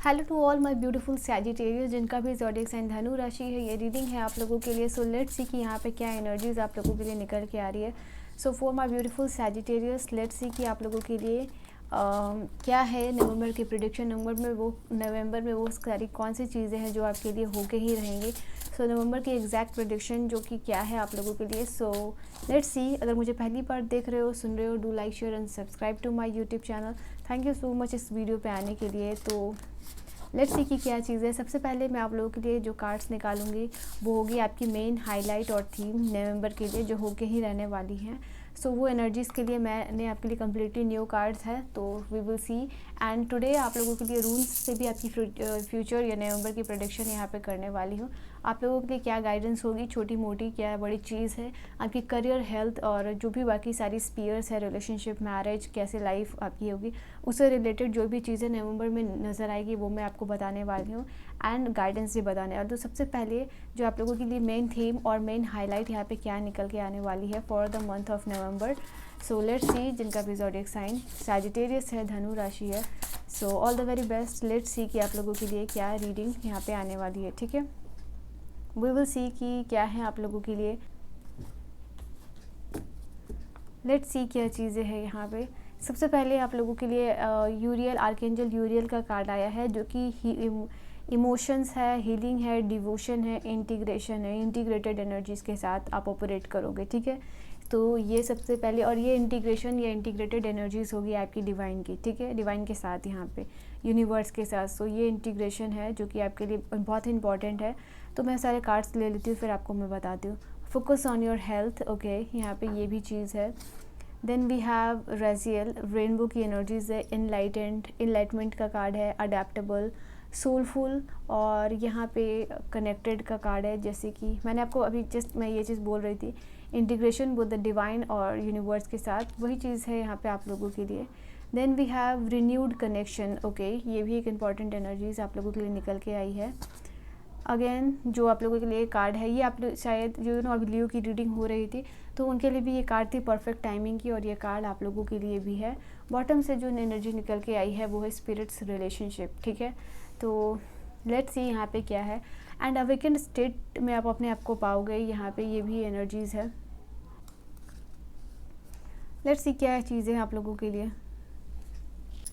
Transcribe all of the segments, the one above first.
Hello to all my beautiful Sagittarius, जिनका भी zodiac sign धनु राशि है। ये रीडिंग है आप लोगों के लिए। सो लेट्स सी कि यहाँ पे क्या एनर्जीज आप लोगों के लिए निकल के आ रही है। So for my beautiful Sagittarius, let's see कि आप लोगों के लिए क्या है नवंबर की प्रेडिक्शन। नवंबर में वो सारी कौन सी चीज़ें हैं जो आपके लिए होके ही रहेंगी। सो नवंबर की एग्जैक्ट प्रेडिक्शन जो कि क्या है आप लोगों के लिए। So let's see. अगर मुझे पहली बार देख रहे हो, सुन रहे हो, do like, share and subscribe to my YouTube channel. Thank you so much इस वीडियो पे आने के लिए। तो लेट्स सी कि क्या चीज़ है। सबसे पहले मैं आप लोगों के लिए जो कार्ड्स निकालूंगी वो होगी आपकी मेन हाईलाइट और थीम नवंबर के लिए, जो होके ही रहने वाली हैं। सो वो एनर्जीज़ के लिए मैंने आपके लिए कम्प्लीटली न्यू कार्ड्स है, तो we will see. And today आप लोगों के लिए रूल्स से भी आपकी फ्यूचर या नवंबर की प्रेडिक्शन यहाँ पे करने वाली हूँ। आप लोगों के लिए क्या गाइडेंस होगी, छोटी मोटी क्या बड़ी चीज़ है, आपकी करियर, हेल्थ और जो भी बाकी सारी स्पीयर्स है, रिलेशनशिप, मैरिज, कैसे लाइफ आपकी होगी, उससे रिलेटेड जो भी चीज़ें नवंबर में नज़र आएगी वो मैं आपको बताने वाली हूँ एंड गाइडेंस भी बताने वाली। तो सबसे पहले जो आप लोगों के लिए मेन थीम और मेन हाईलाइट यहाँ पे क्या निकल के आने वाली है for the month of November. So let's see. जिनका भी ज़ोडिएक साइन सैजिटेरियस है, धनु राशि है। So all the very best. Let's see कि आप लोगों के लिए क्या रीडिंग यहाँ पे आने वाली है। ठीक है, वी विल सी कि क्या है आप लोगों के लिए। लेट्स सी क्या चीज़ें हैं यहाँ पे। सबसे पहले आप लोगों के लिए यूरियल, आर्कएंजल यूरियल का कार्ड आया है, जो कि इमोशंस है, हीलिंग है, डिवोशन है, इंटीग्रेशन है। इंटीग्रेटेड एनर्जीज़ के साथ आप ऑपरेट करोगे। ठीक है, तो ये सबसे पहले, और ये इंटीग्रेशन या इंटीग्रेटेड एनर्जीज़ होगी आपकी डिवाइन की। ठीक है, डिवाइन के साथ, यहाँ पे यूनिवर्स के साथ। सो ये इंटीग्रेशन है जो कि आपके लिए बहुत ही इंपॉर्टेंट है। तो मैं सारे कार्ड्स ले लेती हूँ, फिर आपको मैं बताती हूँ। Focus on your health, okay, यहाँ पे ये भी चीज़ है। देन वी हैव रेजियल, रेनबो की एनर्जीज है। इनलाइटमेंट का कार्ड है। अडेप्टेबल, सोलफुल, और यहाँ पे कनेक्टेड का कार्ड है। जैसे कि मैंने आपको अभी जस्ट मैं ये चीज़ बोल रही थी, इंटीग्रेशन विद द डिवाइन और यूनिवर्स के साथ, वही चीज़ है यहाँ पे आप लोगों के लिए। Then we have renewed connection, okay, ये भी एक इम्पॉर्टेंट एनर्जीज आप लोगों के लिए निकल के आई है। अगेन जो आप लोगों के लिए कार्ड है, ये आप लोग शायद अभी लियो की रीडिंग हो रही थी तो उनके लिए भी ये कार्ड थी परफेक्ट टाइमिंग की, और ये कार्ड आप लोगों के लिए भी है। बॉटम से जो एनर्जी निकल के आई है वो है स्पिरिट्स रिलेशनशिप। ठीक है, तो लेट्स सी यहाँ पे क्या है। एंड अवेकेंड स्टेट में आप अपने आप को पाओगे, यहाँ पे ये भी एनर्जीज है। लेट्स सी क्या चीज़ें हैं आप लोगों के लिए।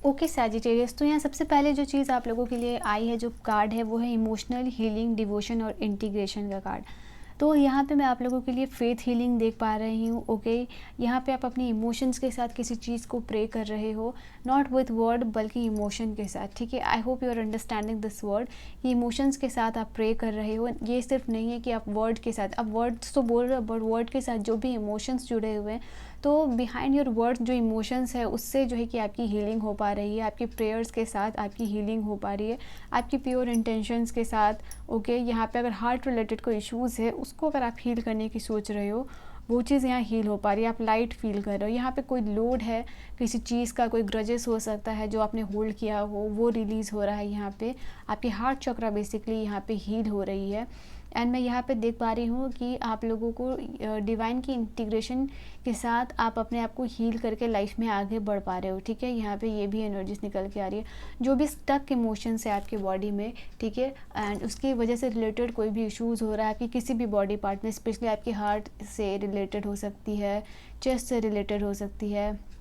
ओके सैजिटेरियस, तो यहाँ सबसे पहले जो चीज़ आप लोगों के लिए आई है, जो कार्ड है, वो है इमोशनल हीलिंग, डिवोशन और इंटीग्रेशन का कार्ड। तो यहाँ पे मैं आप लोगों के लिए फेथ हीलिंग देख पा रही हूँ। ओके, यहाँ पे आप अपने इमोशंस के साथ किसी चीज़ को प्रे कर रहे हो, नॉट विथ वर्ड बल्कि इमोशन के साथ। ठीक है, I hope you are understanding this word कि इमोशंस के साथ आप प्रे कर रहे हो। ये सिर्फ नहीं है कि आप वर्ड के साथ, आप वर्ड्स तो बोल रहे हो, बट वर्ड के साथ जो भी इमोशंस जुड़े हुए हैं, तो बिहाइंड योर वर्ड जो इमोशंस है उससे जो है कि आपकी हीलिंग हो पा रही है। आपकी प्रेयर्स के साथ आपकी हीलिंग हो पा रही है, आपकी प्योर इंटेंशंस के साथ। ओके, यहाँ पे अगर हार्ट रिलेटेड कोई इश्यूज़ है उसको अगर आप हील करने की सोच रहे हो, वो चीज़ यहाँ हील हो पा रही है। आप लाइट फील कर रहे हो। यहाँ पे कोई लोड है किसी चीज़ का, कोई ग्रजेस हो सकता है जो आपने होल्ड किया हो, वो रिलीज़ हो रहा है। यहाँ पे आपकी हार्ट चक्रा बेसिकली यहाँ पे हील हो रही है। एंड मैं यहाँ पे देख पा रही हूँ कि आप लोगों को डिवाइन की इंटीग्रेशन के साथ आप अपने आप को हील करके लाइफ में आगे बढ़ पा रहे हो। ठीक है, यहाँ पे ये भी एनर्जीज निकल के आ रही है। जो भी स्टक इमोशंस है आपके बॉडी में, ठीक है, एंड उसकी वजह से रिलेटेड कोई भी इश्यूज़ हो रहा है आपकी किसी भी बॉडी पार्ट में, स्पेशली आपके हार्ट से रिलेटेड हो सकती है, चेस्ट से रिलेटेड हो सकती है,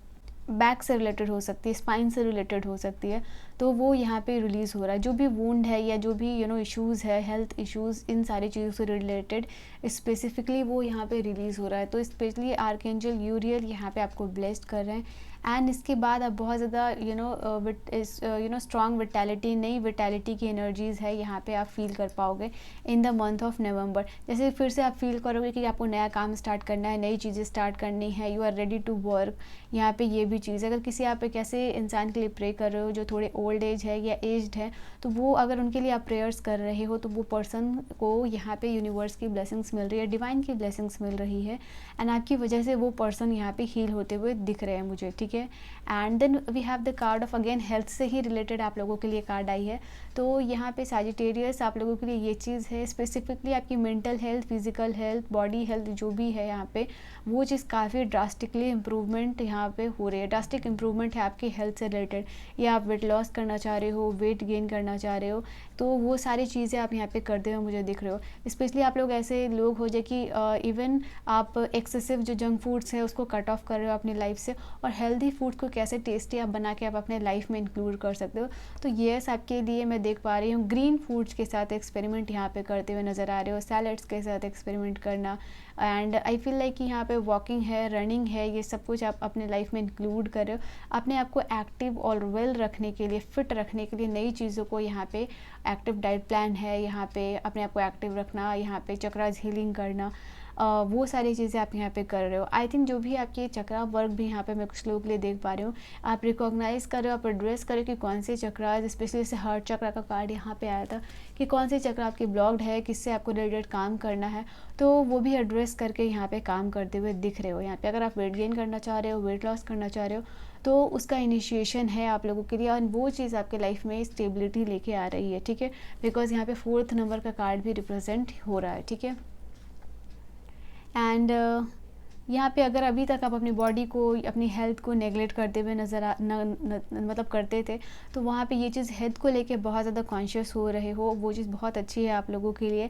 बैक से रिलेटेड हो सकती है, स्पाइन से रिलेटेड हो सकती है, तो वो यहाँ पे रिलीज़ हो रहा है। जो भी वुंड है या जो भी इश्यूज़ है, हेल्थ इश्यूज़, इन सारी चीज़ों से रिलेटेड स्पेसिफिकली वो यहाँ पे रिलीज़ हो रहा है। तो स्पेशली आर्कएंजल यूरियल यहाँ पे आपको ब्लेस्ड कर रहे हैं। एंड इसके बाद आप बहुत ज़्यादा स्ट्रॉन्ग विटैलिटी, नई विटैलिटी की एनर्जीज़ है यहाँ पे आप फील कर पाओगे इन द मंथ ऑफ नवंबर। जैसे फिर से आप फील करोगे कि आपको नया काम स्टार्ट करना है, नई चीज़ें स्टार्ट करनी है, you are ready to work. यहाँ पे ये भी चीज़ है, अगर किसी आप एक ऐसे इंसान के लिए प्रे कर रहे हो जो थोड़े ओल्ड एज है या एज्ड है, तो वो अगर उनके लिए आप प्रेयर्स कर रहे हो तो वो पर्सन को यहाँ पे यूनिवर्स की ब्लेसिंग्स मिल रही है, डिवाइन की ब्लेसिंग्स मिल रही है, एंड आपकी वजह से वो पर्सन यहाँ पे हील होते हुए दिख रहे हैं मुझे। ठीक है, and then we have the card of, again health से ही रिलेटेड आप लोगों के लिए कार्ड आई है। तो यहाँ पे सैजिटेरियस आप लोगों के लिए ये चीज़ है, स्पेसिफिकली आपकी mental health, physical health, body health जो भी है यहाँ पे, वो चीज़ काफ़ी ड्रास्टिकली इम्प्रूवमेंट यहाँ पे हो रही है। है, ड्रास्टिक इंप्रूवमेंट है आपकी हेल्थ से रिलेटेड, या आप वेट लॉस करना चाह रहे हो, वेट गेन करना चाह रहे हो, तो वो सारी चीज़ें आप यहाँ पे करते हुए मुझे दिख रहे हो। स्पेशली आप लोग ऐसे लोग हो जाए कि इवन आप एक्सेसिव जो जंक फूड्स है उसको कट ऑफ कर रहे हो अपनी लाइफ से, और हेल्दी फूड को कैसे टेस्टी आप बना के आप अपने लाइफ में इंक्लूड कर सकते हो। तो येस, आपके लिए मैं देख पा रही हूँ ग्रीन फूड्स के साथ एक्सपेरिमेंट यहाँ पे करते हुए नज़र आ रहे हो, सैलड्स के साथ एक्सपेरिमेंट करना, एंड आई फील लाइक कि यहाँ पे वॉकिंग है, रनिंग है, ये सब कुछ आप अपने लाइफ में इंक्लूड कर रहे हो अपने आप को एक्टिव और वेल रखने के लिए, फिट रखने के लिए। नई चीज़ों को यहाँ पे एक्टिव डाइट प्लान है, यहाँ पे अपने आप को एक्टिव रखना, यहाँ पे चक्रास हीलिंग करना, वो सारी चीज़ें आप यहाँ पे कर रहे हो। आई थिंक जो भी आपके चक्रा वर्क भी यहाँ पे मैं कुछ लोगों के लिए देख पा रही हूँ, आप रिकॉग्नाइज़ कर रहे हो, आप एड्रेस कर रहे हो कि कौन से चक्रास, स्पेशली जैसे हार्ट चक्रा का कार्ड यहाँ पे आया था कि कौन से चक्र आपकी ब्लॉक्ड है, किससे आपको रिलेटेड काम करना है, तो वो भी एड्रेस करके यहाँ पे काम करते हुए दिख रहे हो। यहाँ पे अगर आप वेट गेन करना चाह रहे हो, वेट लॉस करना चाह रहे हो, तो उसका इनिशिएशन है आप लोगों के लिए, और वो चीज़ आपके लाइफ में स्टेबिलिटी लेके आ रही है, ठीक है, बिकॉज यहाँ पे 4th नंबर का कार्ड भी रिप्रेजेंट हो रहा है, ठीक है। एंड यहाँ पे अगर अभी तक आप अपनी बॉडी को, अपनी हेल्थ को नेगलेक्ट करते हुए मतलब करते थे, तो वहाँ पे ये चीज़ हेल्थ को लेके बहुत ज़्यादा कॉन्शियस हो रहे हो, वो चीज़ बहुत अच्छी है आप लोगों के लिए।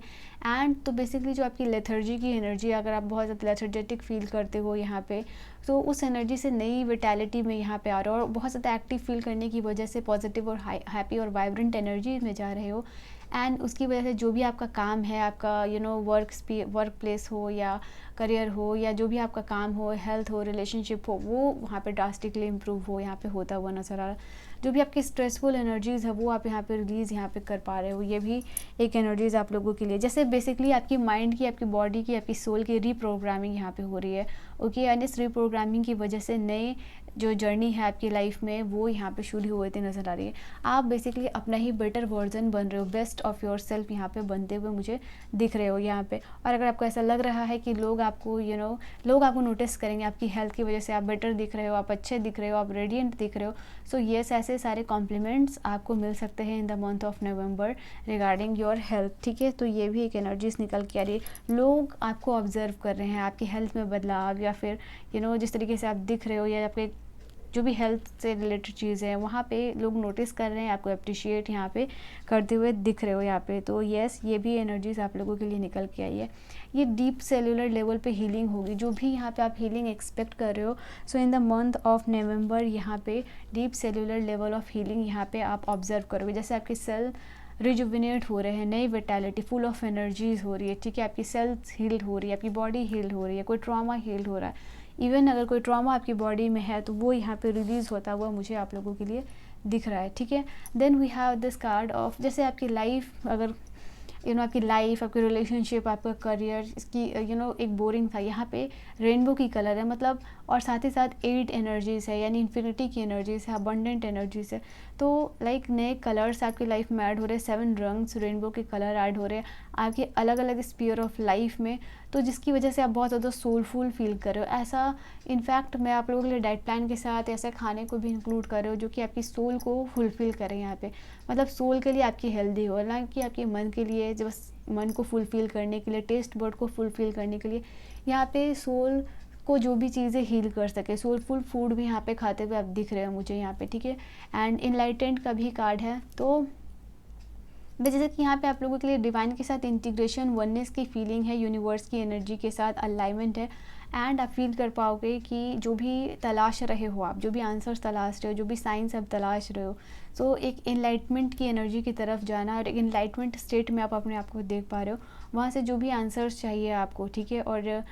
एंड तो बेसिकली जो आपकी लेथर्जी की एनर्जी, अगर आप बहुत ज़्यादा लेथर्जेटिक फील करते हो यहाँ पे, तो उस एनर्जी से नई विटैलिटी में यहाँ पे आ रहे हो, और बहुत ज़्यादा एक्टिव फील करने की वजह से पॉजिटिव और हैप्पी और वाइब्रेंट एनर्जी में जा रहे हो। एंड उसकी वजह से जो भी आपका काम है, आपका वर्क प्लेस हो या करियर हो, या जो भी आपका काम हो, हेल्थ हो, रिलेशनशिप हो, वो वहाँ पे ड्रास्टिकली इम्प्रूव हो यहाँ पे होता हुआ नज़र आ रहा है। जो भी आपकी स्ट्रेसफुल एनर्जीज़ है वो आप यहाँ पे रिलीज़ यहाँ पे कर पा रहे हो, ये भी एक एनर्जीज़ आप लोगों के लिए, जैसे बेसिकली आपकी माइंड की, आपकी बॉडी की, आपकी सोल की रीप्रोग्रामिंग यहाँ पे हो रही है, ओके। एंड इस रीप्रोग्रामिंग की वजह से नए जो जर्नी है आपकी लाइफ में वो यहाँ पे शुरू होती नज़र आ रही है। आप बेसिकली अपना ही बेटर वर्जन बन रहे हो, बेस्ट ऑफ योर सेल्फ यहाँ पे बनते हुए मुझे दिख रहे हो यहाँ पे। और अगर आपको ऐसा लग रहा है कि लोग आपको लोग आपको नोटिस करेंगे आपकी हेल्थ की वजह से, आप बेटर दिख रहे हो, आप अच्छे दिख रहे हो, आप रेडिएंट दिख रहे हो, सो येस, ऐसे सारे कॉम्प्लीमेंट्स आपको मिल सकते हैं इन the month of November regarding your health, ठीक है। तो ये भी एक एनर्जीज निकल के आ रही है, लोग आपको ऑब्जर्व कर रहे हैं, आपकी हेल्थ में बदलाव, या फिर जिस तरीके से आप दिख रहे हो, या आपके जो भी हेल्थ से रिलेटेड चीज़ें हैं वहाँ पे लोग नोटिस कर रहे हैं, आपको अप्रिशिएट यहाँ पे करते हुए दिख रहे हो यहाँ पे। तो येस, ये भी एनर्जीज आप लोगों के लिए निकल के आई है। ये डीप सेलुलर लेवल पे हीलिंग होगी, जो भी यहाँ पे आप हीलिंग एक्सपेक्ट कर रहे हो, so in the month of November यहाँ पे deep cellular level of healing यहाँ पे आप ऑब्जर्व करोगे, जैसे आपके सेल रिजुविनेट हो रहे हैं, नई विटैलिटी, फुल ऑफ एनर्जीज हो रही है, ठीक है। आपकी सेल्स हील्ड हो रही है, आपकी बॉडी हील्ड हो रही है, कोई ट्रॉमा हील्ड हो रहा है, इवन अगर कोई ट्रॉमा आपकी बॉडी में है तो वो यहाँ पे रिलीज़ होता हुआ मुझे आप लोगों के लिए दिख रहा है, ठीक है। Then we have this card of, जैसे आपकी लाइफ, अगर आपकी लाइफ, आपकी रिलेशनशिप, आपका करियर, इसकी एक बोरिंग था, यहाँ पे रेनबो की कलर है, मतलब, और साथ ही साथ 8 एनर्जीज़ है, यानी इन्फिनिटी की एनर्जीज़ है, अबंडेंट एनर्जीज़ है। तो लाइक नए कलर्स आपकी लाइफ में ऐड हो रहे हैं, 7 रंग्स रेनबो के कलर ऐड हो रहे हैं आपके अलग अलग स्पीयर ऑफ लाइफ में, तो जिसकी वजह से आप बहुत ज़्यादा सोलफुल फील कर रहे हो। ऐसा इनफैक्ट मैं आप लोगों के लिए डाइट प्लान के साथ ऐसे खाने को भी इंक्लूड कर रहे हो जो कि आपकी सोल को फुलफिल करे यहाँ पे, मतलब सोल के लिए आपकी हेल्दी हो, ना कि आपके मन के लिए, जो बस मन को फुलफिल करने के लिए, टेस्ट बर्ड को फुलफिल करने के लिए। यहाँ पे सोल को जो भी चीज़ें हील कर सके, सोलफुल फूड भी यहाँ पे खाते हुए आप दिख रहे हो मुझे यहाँ पे, ठीक है। एंड इनलाइटेंड का भी कार्ड है, तो जैसे कि यहाँ पे आप लोगों के लिए डिवाइन के साथ इंटीग्रेशन, वननेस की फीलिंग है, यूनिवर्स की एनर्जी के साथ अलाइनमेंट है, एंड आप फील कर पाओगे कि जो भी तलाश रहे हो आप, जो भी आंसर्स तलाश रहे हो, जो भी साइंस आप तलाश रहे हो, सो एक इनलाइटमेंट की एनर्जी की तरफ जाना, और एक इनलाइटमेंट स्टेट में आप अपने आप को देख पा रहे हो, वहाँ से जो भी आंसर्स चाहिए आपको, ठीक है। और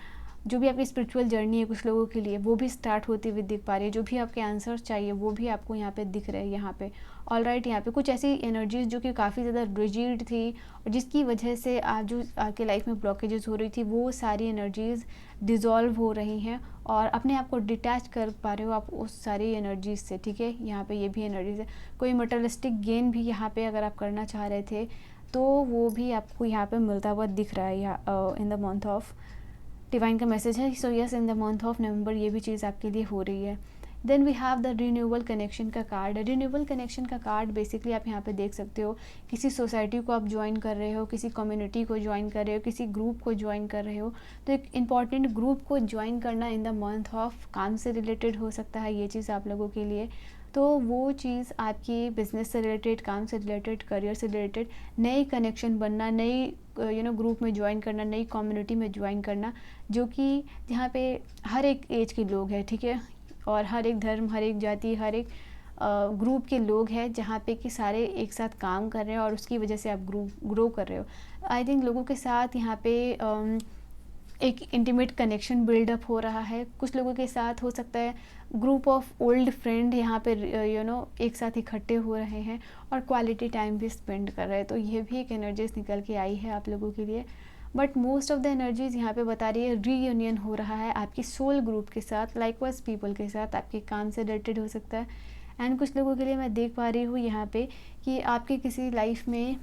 जो भी आपकी स्पिरिचुअल जर्नी है कुछ लोगों के लिए, वो भी स्टार्ट होती हुई दिख पा रही है, जो भी आपके आंसर्स चाहिए वो भी आपको यहाँ पे दिख रहे हैं यहाँ पे। ऑलराइट, यहाँ पे कुछ ऐसी एनर्जीज जो कि काफ़ी ज़्यादा रिजिड थी, और जिसकी वजह से आप जो आपके लाइफ में ब्लॉकेजेस हो रही थी, वो सारी एनर्जीज़ डिज़ोल्व हो रही हैं, और अपने आप को डिटैच कर पा रहे हो आप उस सारी एनर्जीज से, ठीक है। यहाँ पे ये भी एनर्जीज है, कोई मटेरियलिस्टिक गेन भी यहाँ पे अगर आप करना चाह रहे थे तो वो भी आपको यहाँ पे मिलता हुआ दिख रहा है यहाँ in the month of divine का मैसेज है। So yes, in the month of November ये भी चीज़ आपके लिए हो रही है। Then we have the renewal connection का कार्ड। रिन्यूअल कनेक्शन का कार्ड बेसिकली आप यहाँ पे देख सकते हो, किसी सोसाइटी को आप ज्वाइन कर रहे हो, किसी कम्युनिटी को ज्वाइन कर रहे हो, किसी ग्रुप को ज्वाइन कर रहे हो। तो एक इम्पॉर्टेंट ग्रुप को ज्वाइन करना इन द मंथ ऑफ काम से रिलेटेड हो सकता है ये चीज़ आप लोगों के लिए। तो वो चीज़ आपकी बिज़नेस से रिलेटेड, काम से रिलेटेड, करियर से रिलेटेड नई कनेक्शन बनना, नई ग्रुप में ज्वाइन करना, नई कम्युनिटी में ज्वाइन करना, जो कि जहाँ पे हर एक एज के लोग हैं, ठीक है, और हर एक धर्म, हर एक जाति, हर एक ग्रुप के लोग हैं, जहाँ पे कि सारे एक साथ काम कर रहे हैं और उसकी वजह से आप ग्रो कर रहे हो। आई थिंक लोगों के साथ यहाँ पे एक इंटीमेट कनेक्शन बिल्डअप हो रहा है। कुछ लोगों के साथ हो सकता है ग्रुप ऑफ ओल्ड फ्रेंड यहाँ पे एक साथ इकट्ठे हो रहे हैं और क्वालिटी टाइम भी स्पेंड कर रहे हैं। तो ये भी एक एनर्जीज निकल के आई है आप लोगों के लिए। But most of the energies यहाँ पे बता रही है रीयूनियन हो रहा है आपकी सोल ग्रुप के साथ, लाइकवाइज पीपल के साथ, आपके काम से रिलेटेड हो सकता है। एंड कुछ लोगों के लिए मैं देख पा रही हूँ यहाँ पे कि आपके किसी लाइफ में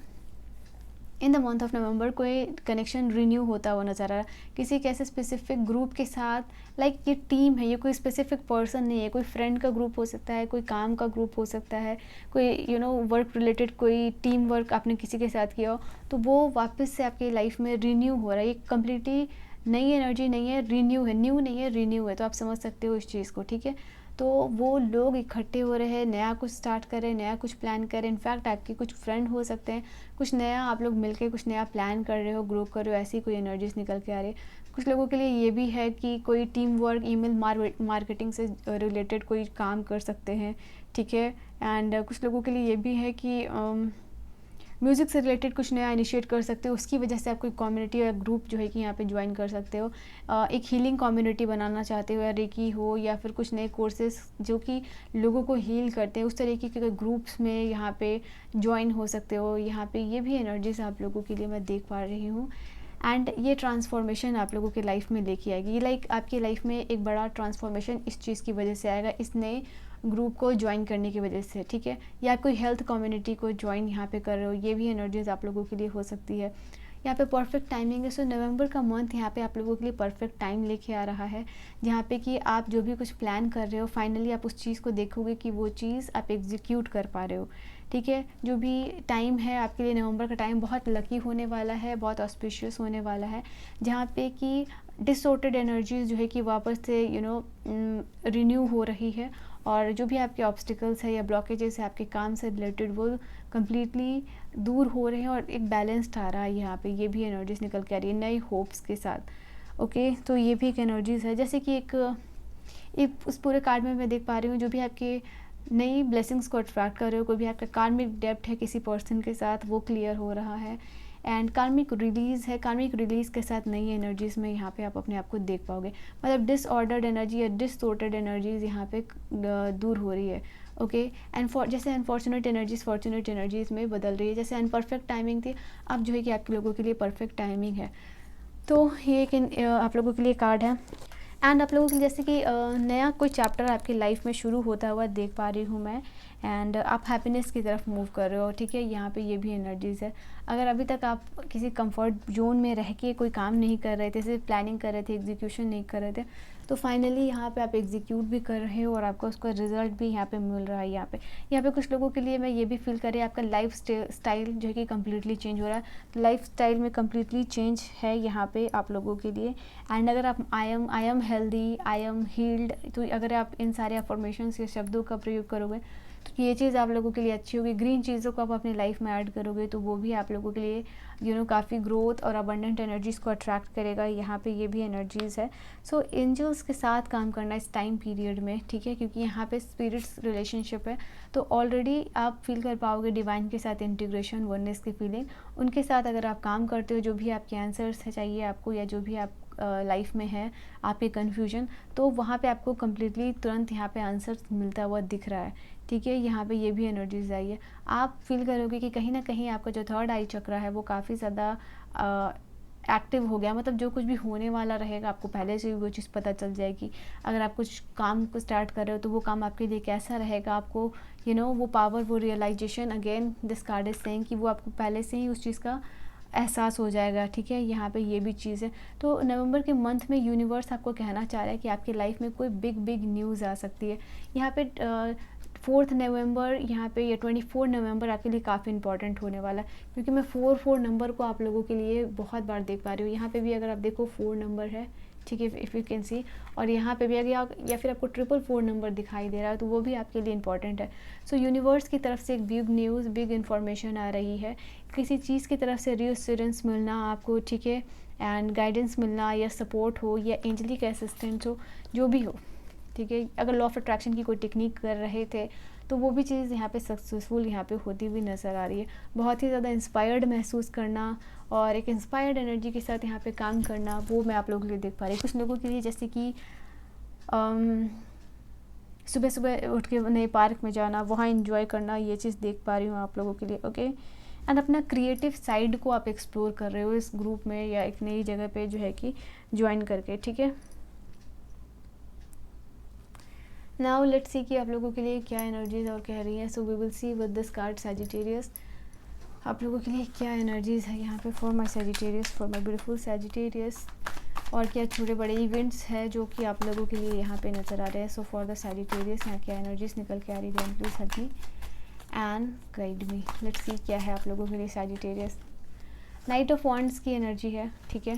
इन द मंथ ऑफ नवंबर कोई कनेक्शन रिन्यू होता हुआ नज़र आ रहा है किसी एक ऐसे स्पेसिफिक ग्रुप के साथ। लाइक ये टीम है, ये कोई स्पेसिफिक पर्सन नहीं है, कोई फ्रेंड का ग्रुप हो सकता है, कोई काम का ग्रुप हो सकता है, कोई वर्क रिलेटेड कोई टीम वर्क आपने किसी के साथ किया हो, तो वो वापस से आपकी लाइफ में रिन्यू हो रहा है। ये कम्प्लीटली नई एनर्जी नहीं है, रिन्यू है, न्यू नहीं है, रिन्यू है। तो आप समझ सकते हो इस चीज़ को, ठीक है। तो वो लोग इकट्ठे हो रहे हैं, नया कुछ स्टार्ट कर रहे हैं, नया कुछ प्लान कर रहे हैं। इनफैक्ट आपके कुछ फ्रेंड हो सकते हैं, कुछ नया आप लोग मिलके कुछ नया प्लान कर रहे हो, ग्रो कर रहे हो, ऐसी कोई एनर्जीज निकल के आ रही है। कुछ लोगों के लिए ये भी है कि कोई टीम वर्क, ईमेल मार्केटिंग से रिलेटेड कोई काम कर सकते हैं, ठीक है। एंड कुछ लोगों के लिए ये भी है कि म्यूज़िक से रिलेटेड कुछ नया इनिशिएट कर सकते हो, उसकी वजह से आप कोई कम्युनिटी या ग्रुप जो है कि यहाँ पे ज्वाइन कर सकते हो। एक हीलिंग कम्युनिटी बनाना चाहते हो, या रेकी हो, या फिर कुछ नए कोर्सेज जो कि लोगों को हील करते हैं, उस तरीके के ग्रुप्स में यहाँ पे ज्वाइन हो सकते हो। यहाँ पे ये भी एनर्जीज आप लोगों के लिए मैं देख पा रही हूँ। एंड ये ट्रांसफॉर्मेशन आप लोगों के लाइफ में लेके आएगी। ये लाइक आपकी लाइफ में एक बड़ा ट्रांसफॉर्मेशन इस चीज़ की वजह से आएगा, इस नए ग्रुप को ज्वाइन करने की वजह से, ठीक है। या कोई हेल्थ कम्युनिटी को ज्वाइन यहाँ पे कर रहे हो, ये भी एनर्जीज आप लोगों के लिए हो सकती है। यहाँ पे परफेक्ट टाइमिंग है। सो नवंबर का मंथ यहाँ पे आप लोगों के लिए परफेक्ट टाइम लेके आ रहा है, जहाँ पे कि आप जो भी कुछ प्लान कर रहे हो, फाइनली आप उस चीज़ को देखोगे कि वो चीज़ आप एग्जीक्यूट कर पा रहे हो, ठीक है। जो भी टाइम है आपके लिए, नवंबर का टाइम बहुत लकी होने वाला है, बहुत ऑस्पिशियस होने वाला है, जहाँ पे कि डिसऑर्डर्ड एनर्जीज जो है कि वापस से रिन्यू हो रही है, और जो भी आपके ऑब्स्टिकल्स है या ब्लॉकेजेस है आपके काम से रिलेटेड, वो कम्प्लीटली दूर हो रहे हैं और एक बैलेंस्ड आ रहा है यहाँ पे। ये भी एनर्जीज निकल के आ रही है नई होप्स के साथ, ओके। तो ये भी एक एनर्जीज है, जैसे कि एक उस पूरे कार्ड में मैं देख पा रही हूँ जो भी आपके नई ब्लेसिंग्स को अट्रैक्ट कर रहे हो, कोई भी आपका कार्मिक डेब्ट है किसी पर्सन के साथ, वो क्लियर हो रहा है। एंड कार्मिक रिलीज़ है, कार्मिक रिलीज़ के साथ नई एनर्जीज़ में यहाँ पे आप अपने आप को देख पाओगे। मतलब डिसऑर्डर्ड एनर्जी या डिसऑर्डर्ड एनर्जीज़ यहाँ पे दूर हो रही है, ओके। एंड जैसे अनफॉर्चुनेट एनर्जीज़ फॉर्चुनेट एनर्जीज़ में बदल रही है, जैसे अनपरफेक्ट टाइमिंग थी, अब जो है कि आपके लोगों के लिए परफेक्ट टाइमिंग है। तो ये एक आप लोगों के लिए कार्ड है। एंड आप लोगों के जैसे कि नया कोई चैप्टर आपकी लाइफ में शुरू होता हुआ देख पा रही हूँ मैं। एंड आप हैप्पीनेस की तरफ मूव कर रहे हो, ठीक है। यहाँ पे ये भी एनर्जीज़ है। अगर अभी तक आप किसी कंफर्ट जोन में रह के कोई काम नहीं कर रहे थे, सिर्फ प्लानिंग कर रहे थे, एग्जीक्यूशन नहीं कर रहे थे, तो फाइनली यहाँ पे आप एग्जीक्यूट भी कर रहे हो और आपको उसका रिजल्ट भी यहाँ पे मिल रहा है। यहाँ पे कुछ लोगों के लिए मैं ये भी फील कर रही हूँ आपका लाइफ स्टाइल जो है कि कम्प्लीटली चेंज हो रहा है। तो लाइफ स्टाइल में कम्प्लीटली चेंज है यहाँ पे आप लोगों के लिए। एंड अगर आप I am healthy, I am heeled, तो अगर आप इन सारे अफर्मेशंस या शब्दों का प्रयोग करोगे तो ये चीज़ आप लोगों के लिए अच्छी होगी। ग्रीन चीज़ों को आप अपनी लाइफ में ऐड करोगे तो वो भी आप लोगों के लिए काफ़ी ग्रोथ और अबंडेंट एनर्जीज़ को अट्रैक्ट करेगा। यहाँ पे ये भी एनर्जीज़ है। सो एंजल्स के साथ काम करना इस टाइम पीरियड में, ठीक है, क्योंकि यहाँ पे स्पिरिट्स रिलेशनशिप है, तो ऑलरेडी आप फील कर पाओगे डिवाइन के साथ इंटीग्रेशन, वननेस की फीलिंग। उनके साथ अगर आप काम करते हो, जो भी आपके आंसर्स है चाहिए आपको, या जो भी आप लाइफ में है आपके कन्फ्यूजन, तो वहाँ पे आपको कम्प्लीटली तुरंत यहाँ पे आंसर्स मिलता हुआ दिख रहा है, ठीक है। यहाँ पे ये भी एनर्जीज आई है। आप फील करोगे कि कहीं ना कहीं आपका जो थर्ड आई चक्र है वो काफ़ी ज़्यादा एक्टिव हो गया। मतलब जो कुछ भी होने वाला रहेगा आपको पहले से वो चीज़ पता चल जाएगी। अगर आप कुछ काम को स्टार्ट कर रहे हो तो वो काम आपके लिए कैसा रहेगा, आपको वो पावर, वो realization, again this card is saying कि वो आपको पहले से ही उस चीज़ का एहसास हो जाएगा, ठीक है। यहाँ पे ये भी चीज़ है। तो नवंबर के मंथ में यूनिवर्स आपको कहना चाह रहा है कि आपकी लाइफ में कोई बिग बिग न्यूज़ आ सकती है। यहाँ पे 4 नवंबर यहाँ पे या 24 नवंबर आपके लिए काफ़ी इंपॉर्टेंट होने वाला है, क्योंकि मैं 4 नंबर को आप लोगों के लिए बहुत बार देख पा रही हूँ। यहाँ पे भी अगर आप देखो 4 नंबर है, ठीक है, इफ़ यू कैन सी। और यहाँ पे भी अगर या फिर आपको 444 नंबर दिखाई दे रहा है तो वो भी आपके लिए इंपॉर्टेंट है। सो यूनिवर्स की तरफ से एक बिग न्यूज़, बिग इन्फॉर्मेशन आ रही है, किसी चीज़ की तरफ से रीअश्योरेंस मिलना आपको, ठीक है, एंड गाइडेंस मिलना, या सपोर्ट हो, या एंजलिक असिस्टेंस हो, जो भी हो, ठीक है। अगर लॉ ऑफ अट्रैक्शन की कोई टेक्निक कर रहे थे तो वो भी चीज़ यहाँ पे सक्सेसफुल यहाँ पे होती हुई नज़र आ रही है। बहुत ही ज़्यादा इंस्पायर्ड महसूस करना और एक इंस्पायर्ड एनर्जी के साथ यहाँ पे काम करना, वो मैं आप लोगों के लिए देख पा रही हूँ। कुछ लोगों के लिए जैसे कि सुबह सुबह उठ के नए पार्क में जाना, वहाँ इंजॉय करना, ये चीज़ देख पा रही हूँ आप लोगों के लिए, ओके। एंड अपना क्रिएटिव साइड को आप एक्सप्लोर कर रहे हो इस ग्रुप में या एक नई जगह पे जो है कि ज्वाइन करके, ठीक है। नाउ लेट्स सी कि आप लोगों के लिए क्या एनर्जीज और कह रही हैं। So we will see with this card Sagittarius, आप लोगों के लिए क्या एनर्जीज है यहाँ पे for my Sagittarius, for my beautiful Sagittarius, और क्या छोटे बड़े इवेंट्स है जो कि आप लोगों के लिए यहाँ पे नज़र आ रहे हैं। सो फॉर द सैजिटेरियस यहाँ क्या एनर्जीज निकल के आ रही है, please help me and guide me. Let's see क्या है आप लोगों के लिए सैजिटेरियस। नाइट ऑफ वॉन्ड्स की एनर्जी है, ठीक है।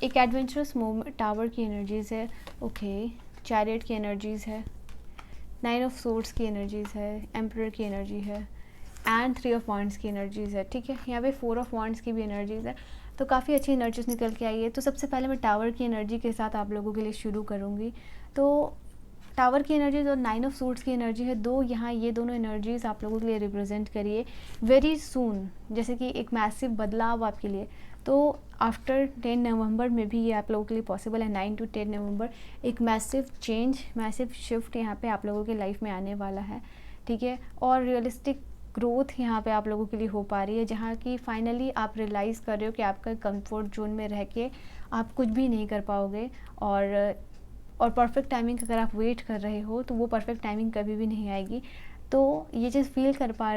एक एडवेंचरस मोमेंट, टावर की एनर्जीज है, ओके। चैरियट की एनर्जीज़ है, 9 ऑफ सोर्ड्स की एनर्जीज़ है, एम्परर की एनर्जी है, एंड 3 ऑफ वांड्स की एनर्जीज़ है, ठीक है। यहाँ पे 4 ऑफ वांड्स की भी एनर्जीज़ है, तो काफ़ी अच्छी एनर्जीज निकल के आई है। तो सबसे पहले मैं टावर की एनर्जी के साथ आप लोगों के लिए शुरू करूँगी। तो टावर की एनर्जीज और 9 ऑफ सूट्स की एनर्जी है, दो यहाँ ये दोनों एनर्जीज आप लोगों के लिए रिप्रेजेंट करिए वेरी सून, जैसे कि एक मैसिव बदलाव आपके लिए। तो आफ्टर 10 नवंबर में भी ये आप लोगों के लिए पॉसिबल है। 9 to 10 नवंबर एक मैसिव चेंज, मैसिव शिफ्ट यहाँ पे आप लोगों के लाइफ में आने वाला है, ठीक है। और रियलिस्टिक ग्रोथ यहाँ पे आप लोगों के लिए हो पा रही है, जहाँ की फाइनली आप रियलाइज़ कर रहे हो कि आपका कंफर्ट जोन में रह के आप कुछ भी नहीं कर पाओगे, और परफेक्ट टाइमिंग अगर आप वेट कर रहे हो तो वो परफेक्ट टाइमिंग कभी भी नहीं आएगी। तो ये चीज़ फील कर पा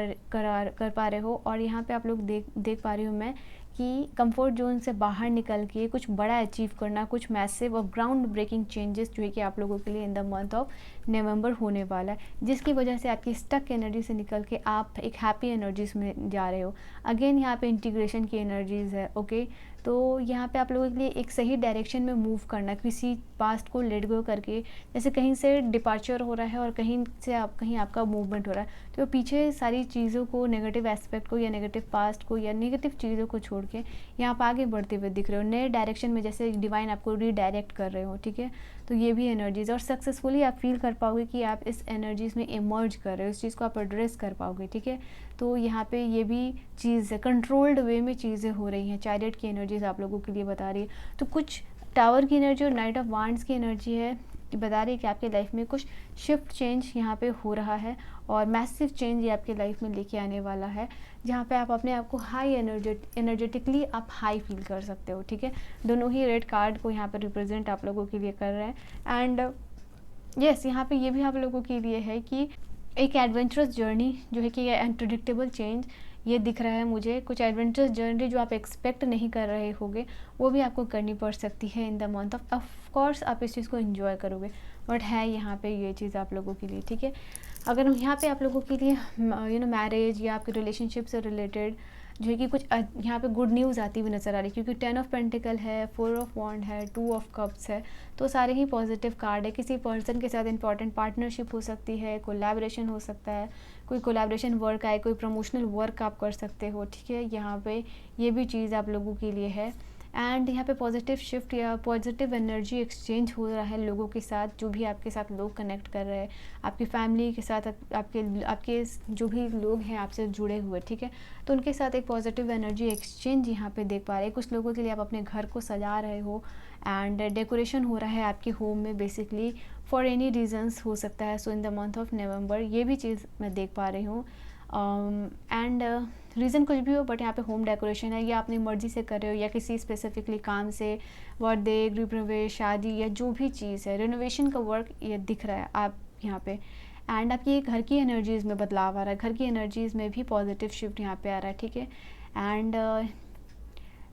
रहे हो। और यहाँ पे आप लोग देख पा रही हूँ मैं कि कंफर्ट जोन से बाहर निकल के कुछ बड़ा अचीव करना, कुछ मैसिव और ग्राउंड ब्रेकिंग चेंजेस जो है कि आप लोगों के लिए इन द मंथ ऑफ नवंबर होने वाला है, जिसकी वजह से आपकी स्टक एनर्जी से निकल के आप एक हैप्पी एनर्जीज में जा रहे हो। अगेन यहाँ पे इंटीग्रेशन की एनर्जीज है, ओके। तो यहाँ पे आप लोगों के लिए एक सही डायरेक्शन में मूव करना, किसी पास्ट को लेट गो करके, जैसे कहीं से डिपार्चर हो रहा है और कहीं आपका मूवमेंट हो रहा है, तो पीछे सारी चीज़ों को, नेगेटिव एस्पेक्ट को या नेगेटिव पास्ट को या नेगेटिव चीज़ों को छोड़ के यहाँ पर आगे बढ़ते हुए दिख रहे हो, नए डायरेक्शन में, जैसे डिवाइन आपको रीडायरेक्ट कर रहे हो, ठीक है। तो ये भी एनर्जीज, और सक्सेसफुली आप फील कर पाओगे कि आप इस एनर्जीज में इमर्ज कर रहे हो, इस चीज़ को आप एड्रेस कर पाओगे, ठीक है। तो यहाँ पे ये भी चीज़ है, कंट्रोल्ड वे में चीज़ें हो रही हैं। चैरियट की एनर्जीज आप लोगों के लिए बता रही है। तो कुछ टावर की एनर्जी और नाइट ऑफ वांड्स की एनर्जी है कि बता रही है कि आपके लाइफ में कुछ शिफ्ट चेंज यहाँ पे हो रहा है, और मैसिव चेंज ये आपके लाइफ में लेके आने वाला है, जहाँ पे आप अपने आप को हाई एनर्जेटिकली आप हाई फील कर सकते हो, ठीक है। दोनों ही रेड कार्ड को यहाँ पे रिप्रेजेंट आप लोगों के लिए कर रहे हैं। एंड यस, यहाँ पे ये भी आप लोगों के लिए है कि एक एडवेंचरस जर्नी जो है कि अनप्रेडिक्टेबल चेंज ये दिख रहा है मुझे। कुछ एडवेंचरस जर्नी जो आप एक्सपेक्ट नहीं कर रहे होगे वो भी आपको करनी पड़ सकती है in the month of course आप इस चीज़ को एंजॉय करोगे, बट है यहाँ पे ये चीज़ आप लोगों के लिए, ठीक है। अगर यहाँ पे आप लोगों के लिए मैरिज या आपके रिलेशनशिप से रिलेटेड जो है कि कुछ यहाँ पे गुड न्यूज़ आती हुई नज़र आ रही है, क्योंकि 10 ऑफ पेंटिकल है, 4 ऑफ वॉन्ड है, 2 ऑफ कप्स है, तो सारे ही पॉजिटिव कार्ड है। किसी पर्सन के साथ इंपॉर्टेंट पार्टनरशिप हो सकती है, कोलैबोरेशन हो सकता है, कोई कोलैबोरेशन वर्क आए, कोई प्रमोशनल वर्क आप कर सकते हो, ठीक है। यहाँ पे ये भी चीज़ आप लोगों के लिए है। एंड यहाँ पे पॉजिटिव शिफ्ट या पॉजिटिव एनर्जी एक्सचेंज हो रहा है लोगों के साथ, जो भी आपके साथ लोग कनेक्ट कर रहे हैं, आपकी फैमिली के साथ, आपके जो भी लोग हैं आपसे जुड़े हुए, ठीक है। तो उनके साथ एक पॉजिटिव एनर्जी एक्सचेंज यहाँ पे देख पा रहे हैं। कुछ लोगों के लिए आप अपने घर को सजा रहे हो एंड डेकोरेशन हो रहा है आपके होम में, बेसिकली फॉर एनी रीजंस हो सकता है। So in the month of November ये भी चीज़ मैं देख पा रही हूँ। एंड रीज़न कुछ भी हो, बट यहाँ पे होम डेकोरेशन है, या अपनी मर्ज़ी से कर रहे हो या किसी स्पेसिफिकली काम से, बर्थडे, गृह प्रवेश, शादी या जो भी चीज़ है, रिनोवेशन का वर्क ये दिख रहा है आप यहाँ पे। एंड आपकी घर की एनर्जीज़ में बदलाव आ रहा है, घर की एनर्जीज़ में भी पॉजिटिव शिफ्ट यहाँ पे आ रहा है, ठीक है। एंड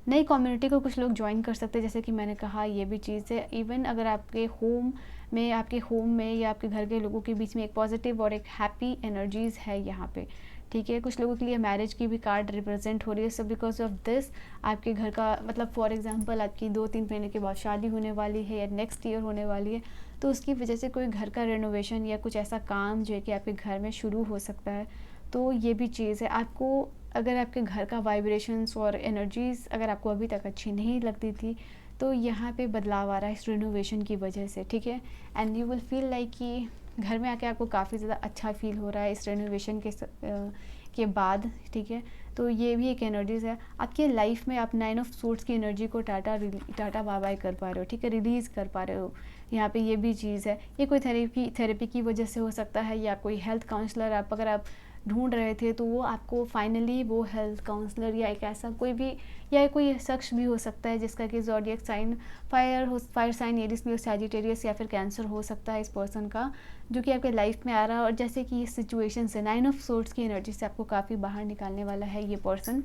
नई कम्युनिटी को कुछ लोग ज्वाइन कर सकते हैं, जैसे कि मैंने कहा ये भी चीज़ है। इवन अगर आपके होम में या आपके घर के लोगों के बीच में एक पॉजिटिव और एक हैप्पी एनर्जीज़ है यहाँ पे, ठीक है। कुछ लोगों के लिए मैरिज की भी कार्ड रिप्रेजेंट हो रही है। सो बिकॉज ऑफ दिस आपके घर का मतलब फॉर एग्जांपल आपकी 2-3 महीने के बाद शादी होने वाली है या नेक्स्ट ईयर होने वाली है, तो उसकी वजह से कोई घर का रेनोवेशन या कुछ ऐसा काम जो है कि आपके घर में शुरू हो सकता है। तो ये भी चीज़ है। आपको अगर आपके घर का वाइब्रेशंस और एनर्जीज़ अगर आपको अभी तक अच्छी नहीं लगती थी, तो यहाँ पे बदलाव आ रहा है इस रिनोवेशन की वजह से, ठीक है। And you will feel like कि घर में आके आपको काफ़ी ज़्यादा अच्छा फील हो रहा है इस रिनोवेशन के बाद, ठीक है। तो ये भी एक एनर्जीज़ है आपकी लाइफ में। आप 9 ऑफ सोर्ड्स की एनर्जी को टाटा बाय बाय कर पा रहे हो, ठीक है, रिलीज़ कर पा रहे हो। यहाँ पे ये भी चीज़ है। ये कोई थेरेपी की वजह से हो सकता है, या कोई हेल्थ काउंसलर अगर आप ढूंढ रहे थे तो वो आपको फाइनली वो हेल्थ काउंसलर या एक ऐसा कोई भी या कोई शख्स भी हो सकता है जिसका कि zodiac sign fire sign Aries में सैजिटेरियस या फिर कैंसर हो सकता है इस पर्सन का, जो कि आपके लाइफ में आ रहा है। और जैसे कि इस सिचुएशन से 9 ऑफ सोर्ड्स की एनर्जी से आपको काफ़ी बाहर निकालने वाला है ये पर्सन।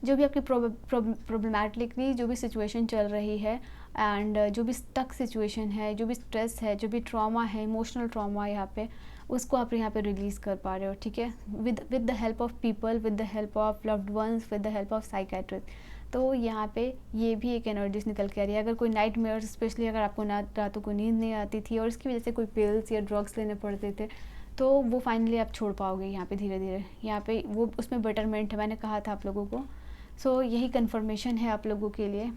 जो भी आपकी प्रॉब्लमैटिकली जो भी सिचुएशन चल रही है एंड जो भी स्टक सिचुएशन है, जो भी स्ट्रेस है, जो भी ट्रॉमा है, इमोशनल ट्रॉमा यहाँ पे, उसको आप यहाँ पे रिलीज़ कर पा रहे हो, ठीक है, with the help of people, with the help of loved ones, with the help of psychiatrist. तो यहाँ पे ये भी एक एनर्जीज निकल के आ रही है। अगर कोई नाइट मेयर्स, स्पेशली अगर आपको रातों को नींद नहीं आती थी और इसकी वजह से कोई पिल्स या ड्रग्स लेने पड़ते थे, तो वो फाइनली आप छोड़ पाओगे यहाँ पे धीरे धीरे। यहाँ पे वो उसमें बेटरमेंट है, मैंने कहा था आप लोगों को। सो यही कन्फर्मेशन है आप लोगों के लिए।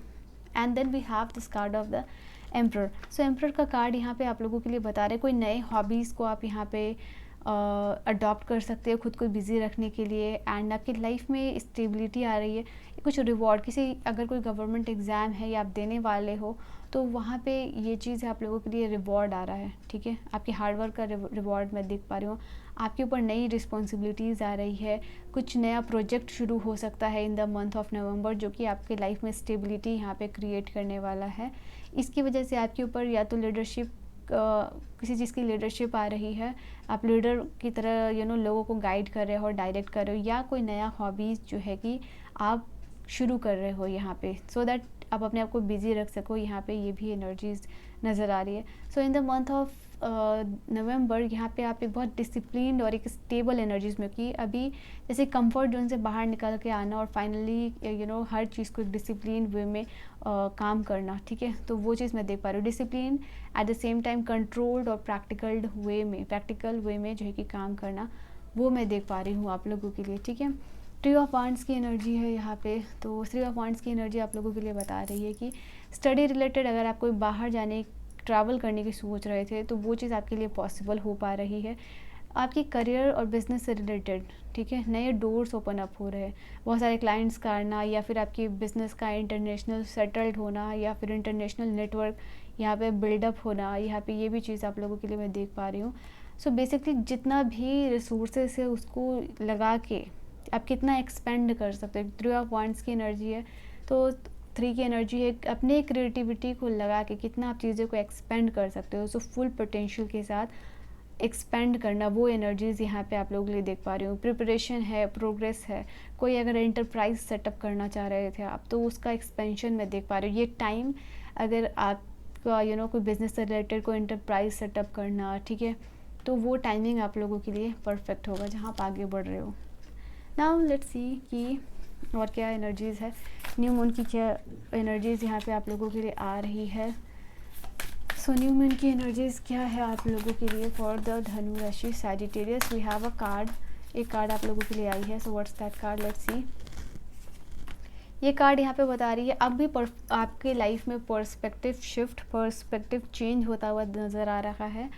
And then we have this card of the emperor. So emperor का कार्ड यहाँ पे आप लोगों के लिए बता रहे हैं कोई नए हॉबीज़ को आप यहाँ पे अडॉप्ट कर सकते हो खुद को बिज़ी रखने के लिए। एंड आपकी लाइफ में स्टेबिलिटी आ रही है, कुछ रिवॉर्ड, किसी अगर कोई गवर्नमेंट एग्ज़ाम है या आप देने वाले हो तो वहाँ पे ये चीज़ आप लोगों के लिए रिवॉर्ड आ रहा है, ठीक है। आपके हार्डवर्क का रिवॉर्ड मैं देख पा रही हूँ। आपके ऊपर नई रिस्पॉन्सिबिलिटीज़ आ रही है, कुछ नया प्रोजेक्ट शुरू हो सकता है इन द मंथ ऑफ नवंबर, जो कि आपके लाइफ में स्टेबिलिटी यहाँ पे क्रिएट करने वाला है। इसकी वजह से आपके ऊपर या तो लीडरशिप, किसी चीज़ की लीडरशिप आ रही है, आप लीडर की तरह लोगों को गाइड कर रहे हो और डायरेक्ट कर रहे हो, या कोई नया हॉबीज़ जो है कि आप शुरू कर रहे हो यहाँ पे, सो दैट आप अपने आप को बिज़ी रख सको। यहाँ पे ये भी एनर्जीज नज़र आ रही है। So in the month of November यहाँ पे आप एक बहुत डिसिप्लिन्ड और एक स्टेबल एनर्जीज में, कि अभी जैसे कंफर्ट जोन से बाहर निकल के आना और फाइनली हर चीज़ को एक डिसिप्लिन वे में काम करना, ठीक है। तो वो चीज़ मैं देख पा रही हूँ, discipline at the same time controlled और प्रैक्टिकल वे में जो है कि काम करना, वो मैं देख पा रही हूँ आप लोगों के लिए, ठीक है। थ्री ऑफ वांड्स की एनर्जी है यहाँ पे। तो थ्री ऑफ वांड्स की एनर्जी आप लोगों के लिए बता रही है कि स्टडी रिलेटेड अगर आप कोई बाहर जाने, ट्रैवल करने की सोच रहे थे तो वो चीज़ आपके लिए पॉसिबल हो पा रही है। आपकी करियर और बिजनेस से रिलेटेड, ठीक है, नए डोर्स ओपन अप हो रहे हैं, बहुत सारे क्लाइंट्स का आना, या फिर आपकी बिज़नेस का इंटरनेशनल सेटल्ड होना, या फिर इंटरनेशनल नेटवर्क यहाँ पे बिल्डअप होना, यहाँ पे ये भी चीज़ आप लोगों के लिए मैं देख पा रही हूँ। सो बेसिकली जितना भी रिसोर्सेस है उसको लगा के आप कितना एक्सपेंड कर सकते हो। थ्री ऑफ वांड्स की एनर्जी है, तो 3 की एनर्जी है अपने क्रिएटिविटी को लगा के कितना आप चीज़ों को एक्सपेंड कर सकते हो। सो फुल पोटेंशियल के साथ एक्सपेंड करना, वो एनर्जीज़ यहाँ पे आप लोगों के लिए देख पा रही हूँ। प्रिपरेशन है, प्रोग्रेस है, कोई अगर एंटरप्राइज सेटअप करना चाह रहे थे आप तो उसका एक्सपेंशन मैं देख पा रही हूँ। ये टाइम अगर आपका कोई बिज़नेस से रिलेटेड कोई एंटरप्राइज सेटअप करना, ठीक है, तो वो टाइमिंग आप लोगों के लिए परफेक्ट होगा जहाँ आप आगे बढ़ रहे हो। नाउ लेट्स सी कि और क्या एनर्जीज़ है, न्यू मून की क्या एनर्जीज़ यहाँ पे आप लोगों के लिए आ रही है। सो न्यू मून की एनर्जीज़ क्या है आप लोगों के लिए for the Dhanu rashi Sagittarius. We have a card, एक कार्ड आप लोगों के लिए आई है। So what's that card, let's see. ये कार्ड यहाँ पे बता रही है अब भी आपके लाइफ में पर्सपेक्टिव चेंज होता हुआ नज़र आ रहा है।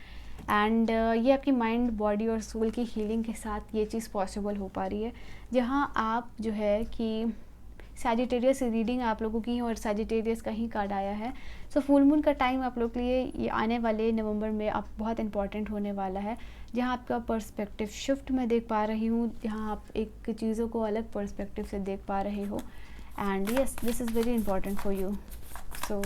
एंड ये आपकी माइंड, बॉडी और सोल की हीलिंग के साथ ये चीज़ पॉसिबल हो पा रही है, जहाँ आप जो है कि सैजिटेरियस रीडिंग आप लोगों की, और सैजिटेरियस का ही कार्ड आया है। सो फुल मून का टाइम आप लोग के लिए ये आने वाले नवंबर में आप बहुत इंपॉर्टेंट होने वाला है, जहाँ आपका पर्सपेक्टिव शिफ्ट मैं देख पा रही हूँ, जहाँ आप एक चीज़ों को अलग पर्सपेक्टिव से देख पा रहे हो। And yes, this is very important for you. So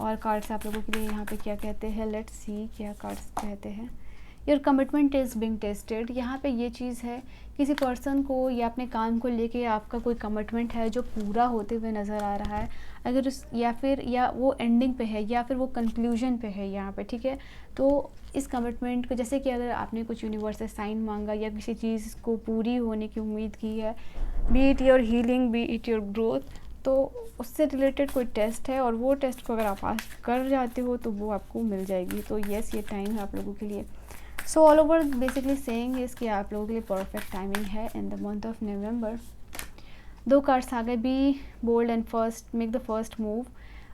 और कार्ड्स आप लोगों के लिए यहाँ पे क्या कहते हैं, लेट्स सी क्या कार्ड्स कहते हैं। Your commitment is being tested. यहाँ पे ये चीज़ है, किसी पर्सन को या अपने काम को लेके आपका कोई कमिटमेंट है जो पूरा होते हुए नज़र आ रहा है, अगर उस या वो एंडिंग पे है या फिर वो कंक्लूजन पे है यहाँ पे, ठीक है। तो इस कमिटमेंट को, जैसे कि अगर आपने कुछ यूनिवर्स से साइन मांगा या किसी चीज़ को पूरी होने की उम्मीद की है, B it your healing, B it your growth, तो उससे रिलेटेड कोई टेस्ट है और वो टेस्ट को अगर आप पास कर जाते हो तो वो आपको मिल जाएगी। तो येस, ये टाइम है आप लोगों के लिए। So all over basically saying is कि आप लोगों के लिए परफेक्ट टाइमिंग है in the month of November. 2 cards आ गए, be bold and first make the first move.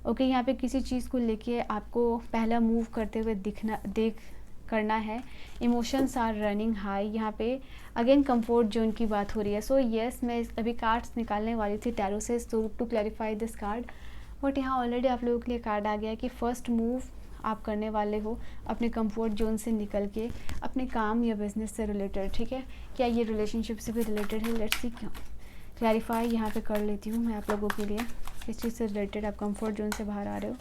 Okay, यहाँ पे किसी चीज़ को लेके आपको पहला मूव करते हुए करना है। Emotions are running high. यहाँ पे अगेन कंफर्ट जोन की बात हो रही है। सो येस, मैं अभी कार्ड्स निकालने वाली थी टैरो से, so to clarify this card, but यहाँ ऑलरेडी आप लोगों के लिए कार्ड आ गया है कि फर्स्ट मूव आप करने वाले हो अपने कंफर्ट जोन से निकल के अपने काम या बिजनेस से रिलेटेड, ठीक है। क्या ये रिलेशनशिप से भी रिलेटेड है? लेट्स सी, क्यों क्लैरिफाई यहाँ पे कर लेती हूँ मैं आप लोगों के लिए, किस चीज़ से रिलेटेड आप कंफर्ट जोन से बाहर आ रहे हो।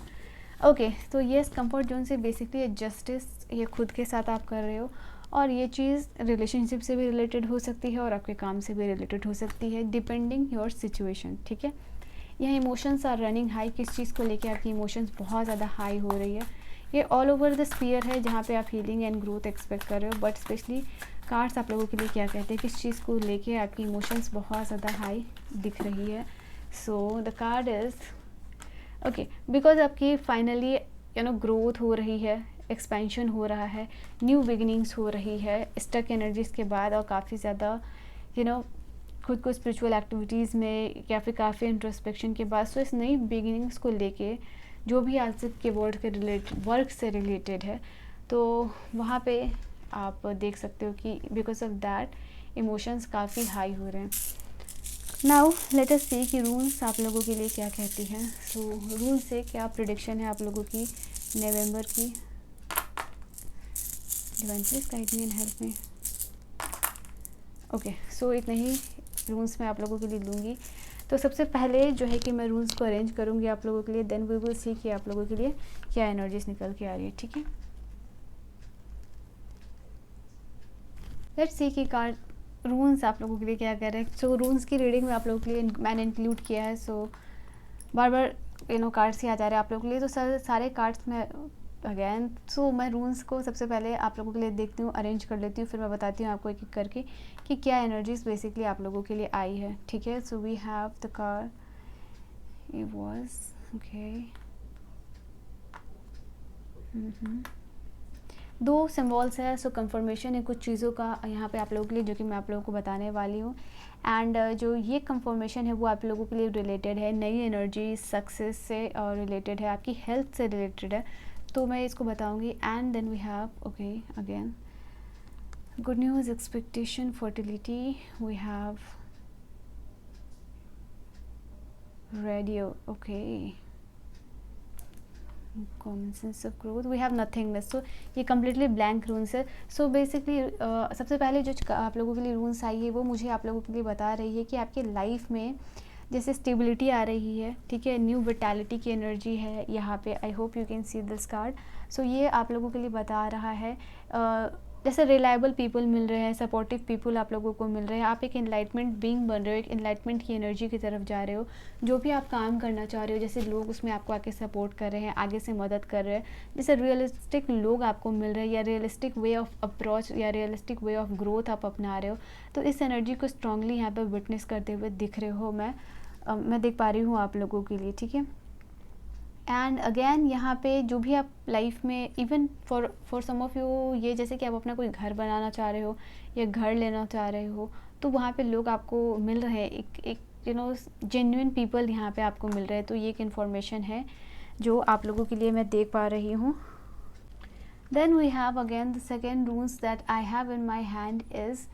ओके, तो ये कंफर्ट जोन से बेसिकली जस्टिस ये खुद के साथ आप कर रहे हो, और ये चीज़ रिलेशनशिप से भी रिलेटेड हो सकती है और आपके काम से भी रिलेटेड हो सकती है, डिपेंडिंग योर सिचुएशन, ठीक है। यह इमोशंस आर रनिंग हाई, किस चीज़ को लेके आपकी इमोशंस बहुत ज़्यादा हाई हो रही है। ये ऑल ओवर द स्फीयर है जहाँ पे आप हीलिंग एंड ग्रोथ एक्सपेक्ट कर रहे हो, बट स्पेशली कार्ड्स आप लोगों के लिए क्या कहते हैं, किस चीज़ को लेके आपकी इमोशंस बहुत ज़्यादा हाई दिख रही है। So the card is okay, because आपकी फाइनली ग्रोथ हो रही है, एक्सपेंशन हो रहा है, न्यू बिगिनिंग्स हो रही है स्टक एनर्जीज़ के बाद, और काफ़ी ज़्यादा खुद को स्पिरिचुअल एक्टिविटीज़ में या फिर काफ़ी इंट्रोस्पेक्शन के बाद। सो इस नई बिगिनिंग्स को लेके जो भी आज के वर्क से रिलेटेड है, तो वहाँ पे आप देख सकते हो कि बिकॉज ऑफ दैट इमोशंस काफ़ी हाई हो रहे हैं। नाउ लेट अस सी कि रूल्स आप लोगों के लिए क्या कहती हैं। सो रूल्स से क्या प्रेडिक्शन है आप लोगों की नवंबर की। Divine please guide me and help me. Okay, so इतने ही रूल्स मैं आप लोगों के लिए लूँगी। तो सबसे पहले जो है कि मैं रूल्स को अरेंज करूँगी आप लोगों के लिए, देन वी विल सी कि आप लोगों के लिए क्या एनर्जीज निकल के आ रही है, ठीक है। लेट्स सी कि कार्ड रूल्स आप लोगों के लिए क्या कह रहे हैं। सो रूल्स की रीडिंग में आप लोगों के लिए मैंने इंक्लूड किया है। सो बार बार कार्ड्स ही आ जा रहे हैं आप लोगों के लिए, तो सारे कार्ड्स में अगैन। सो मैं रूल्स को सबसे पहले आप लोगों के लिए देखती हूँ, अरेंज कर लेती हूँ, फिर मैं बताती हूँ आपको एक एक करके कि क्या एनर्जीज बेसिकली आप लोगों के लिए आई है, ठीक है। So we have the card, it was okay। दो सिम्बॉल्स है, सो कंफर्मेशन है कुछ चीज़ों का यहाँ पे आप लोगों के लिए, जो कि मैं आप लोगों को बताने वाली हूँ। एंड जो ये कंफर्मेशन है वो आप लोगों के लिए रिलेटेड है नई एनर्जी, सक्सेस से रिलेटेड है, आपकी हेल्थ से रिलेटेड है, तो मैं इसको बताऊँगी। And then we have okay again good news, expectation, fertility, we have radio, okay, common sense of growth, we have nothingness। so ये completely blank runes है। so basically सबसे पहले जो आप लोगों के लिए runes आई है वो मुझे आप लोगों के लिए बता रही है कि आपके लाइफ में जैसे स्टेबिलिटी आ रही है, ठीक है, न्यू विटालिटी की एनर्जी है यहाँ पे। I hope you can see this card. So ये आप लोगों के लिए बता रहा है जैसे रिलायबल पीपल मिल रहे हैं, सपोर्टिव पीपल आप लोगों को मिल रहे हैं, आप एक इनलाइटमेंट बीइंग बन रहे हो, एक इनलाइटमेंट की एनर्जी की तरफ जा रहे हो। जो भी आप काम करना चाह रहे हो, जैसे लोग उसमें आपको आके सपोर्ट कर रहे हैं, आगे से मदद कर रहे हैं, जैसे रियलिस्टिक लोग आपको मिल रहे हैं, या रियलिस्टिक वे ऑफ अप्रोच या रियलिस्टिक वे ऑफ ग्रोथ आप अपना रहे हो। तो इस एनर्जी को स्ट्रांगली यहाँ पर विटनेस करते हुए दिख रहे हो, मैं देख पा रही हूँ आप लोगों के लिए, ठीक है। एंड अगेन यहाँ पे जो भी आप लाइफ में even for some of you, ये जैसे कि आप अपना कोई घर बनाना चाह रहे हो या घर लेना चाह रहे हो, तो वहाँ पे लोग आपको मिल रहे हैं, एक जेन्युइन पीपल यहाँ पे आपको मिल रहे हैं। तो ये एक इन्फॉर्मेशन है जो आप लोगों के लिए मैं देख पा रही हूँ। Then we have again the second runes that I have in my hand is